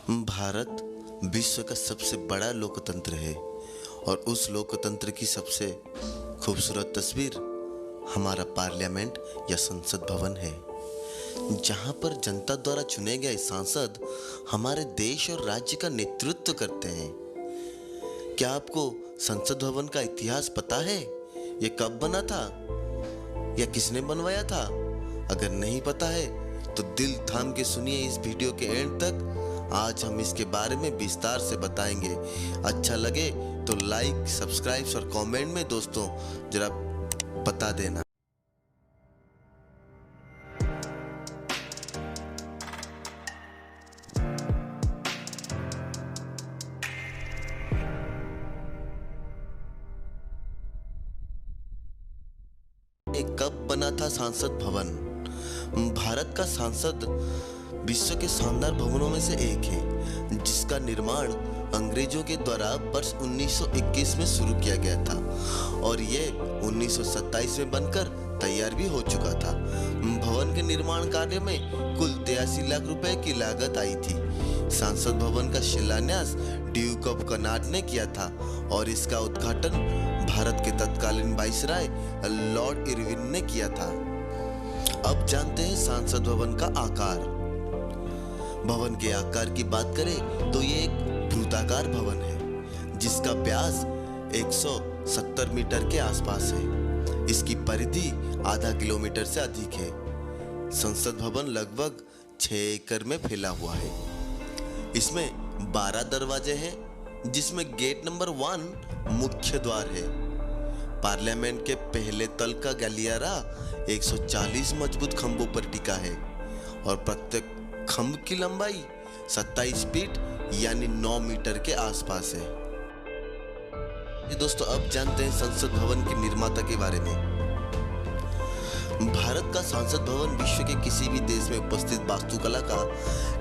भारत विश्व का सबसे बड़ा लोकतंत्र है और उस लोकतंत्र की सबसे खूबसूरत तस्वीर हमारा पार्लियामेंट या संसद भवन है, जहां पर जनता द्वारा चुने गए सांसद हमारे देश और राज्य का नेतृत्व करते हैं। क्या आपको संसद भवन का इतिहास पता है? ये कब बना था या किसने बनवाया था? अगर नहीं पता है तो दिल थाम के सुनिए इस वीडियो के एंड तक। आज हम इसके बारे में विस्तार से बताएंगे। अच्छा लगे तो लाइक, सब्सक्राइब और कमेंट में दोस्तों जरा बता देना। कब बना था संसद भवन? भारत का संसद विश्व के शानदार भवनों में से एक है, जिसका निर्माण अंग्रेजों के द्वारा वर्ष 1921 में शुरू किया गया था और ये 1927 में बनकर तैयार भी हो चुका था। भवन के निर्माण कार्य में कुल 83 लाख रुपए की लागत आई थी। संसद भवन का शिलान्यास ड्यूक ऑफ कनाट ने किया था और इसका उद्घाटन भारत के तत्कालीन वाइसराय लॉर्ड इरविन ने किया था। अब जानते हैं संसद भवन का आकार। भवन के आकार की बात करें तो ये एक वृत्ताकार भवन है, जिसका व्यास 170 मीटर के आसपास है। इसकी परिधि आधा किलोमीटर से अधिक है। संसद भवन लगभग 6 एकड़ में फैला हुआ है। इसमें 12 दरवाजे हैं, जिसमें गेट नंबर 1 मुख्य द्वार है। पार्लियामेंट के पहले तल का गलियारा 140 मजबूत खंभों पर टिका है और प्रत्येक खंभ की लंबाई 27 फीट यानी 9 मीटर के आसपास है। दोस्तों अब जानते हैं संसद भवन के निर्माता के बारे में। भारत का संसद भवन विश्व के किसी भी देश में उपस्थित वास्तुकला का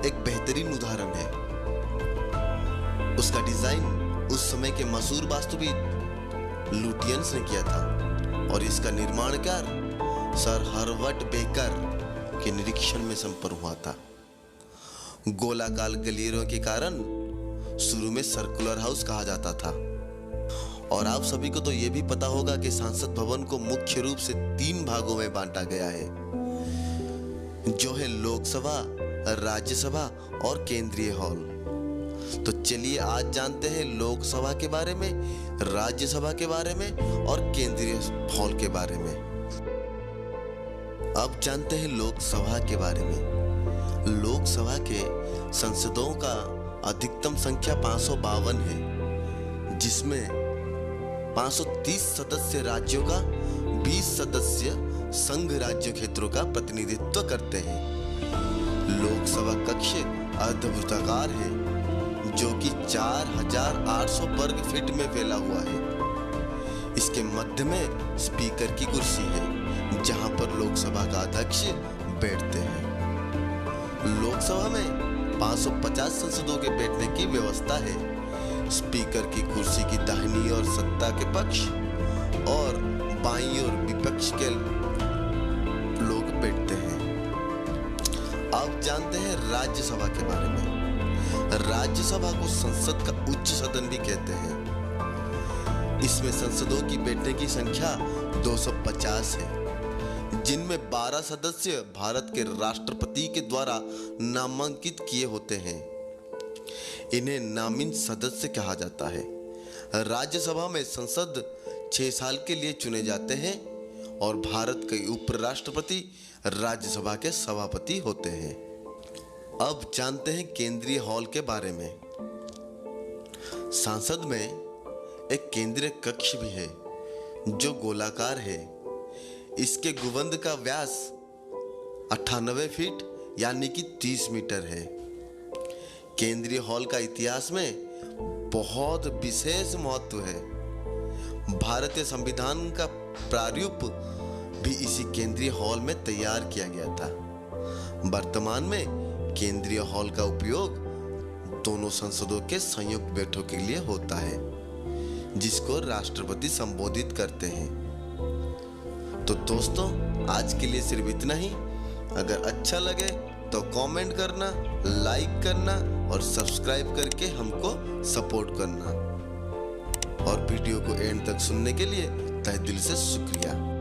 एक बेहतरीन उदाहरण है। उसका डिजाइन उस समय के मशहूर वास्तुविद लुटियंस ने किया था और इसका निर्माण कार्य सर हर्बर्ट बेकर के निरीक्षण में संपन्न हुआ था। गोलाकार गलियारों के कारण शुरू में सर्कुलर हाउस कहा जाता था। और आप सभी को तो यह भी पता होगा कि संसद भवन को मुख्य रूप से 3 भागों में बांटा गया है, जो है लोकसभा, राज्यसभा और केंद्रीय हॉल। तो चलिए आज जानते हैं लोकसभा के बारे में, राज्यसभा के बारे में और केंद्रीय हॉल के बारे में। अब जानते हैं लोकसभा के बारे में। लोकसभा के संसदों का अधिकतम संख्या 552 है, जिसमें 530 सदस्य राज्यों का 20 सदस्य संघ राज्य क्षेत्रों का प्रतिनिधित्व करते हैं। लोकसभा कक्ष अर्धवृत्ताकार है, जो कि 4800 वर्ग फीट में फैला हुआ है। इसके मध्य में स्पीकर की कुर्सी है, जहां पर लोकसभा का अध्यक्ष बैठते हैं। लोकसभा में 550 सांसदों के बैठने की व्यवस्था है। स्पीकर की कुर्सी की दाहिनी ओर सत्ता के पक्ष और बाईं ओर विपक्ष के लोग बैठते हैं। अब जानते हैं राज्यसभा के बारे में। राज्यसभा को संसद का उच्च सदन भी कहते हैं। इसमें सांसदों की बैठने की संख्या 250 है, जिनमें 12 सदस्य भारत के राष्ट्रपति के द्वारा नामांकित किए होते हैं। इन्हें नामित सदस्य कहा जाता है। राज्यसभा में सांसद 6 साल के लिए चुने जाते हैं और भारत के उपराष्ट्रपति राज्यसभा के सभापति होते हैं। अब जानते हैं केंद्रीय हॉल के बारे में। संसद में एक केंद्रीय कक्ष भी है, जो गोलाकार है। इसके गुंबद का व्यास 98 फीट यानी कि 30 मीटर है। केंद्रीय हॉल का इतिहास में बहुत विशेष महत्व है। भारतीय संविधान का प्रारूप भी इसी केंद्रीय हॉल में तैयार किया गया था। वर्तमान में केंद्रीय हॉल का उपयोग दोनों संसदों के संयुक्त बैठक के लिए होता है, जिसको राष्ट्रपति संबोधित करते हैं। तो दोस्तों आज के लिए सिर्फ इतना ही। अगर अच्छा लगे तो कमेंट करना, लाइक करना और सब्सक्राइब करके हमको सपोर्ट करना। और वीडियो को एंड तक सुनने के लिए तहे दिल से शुक्रिया।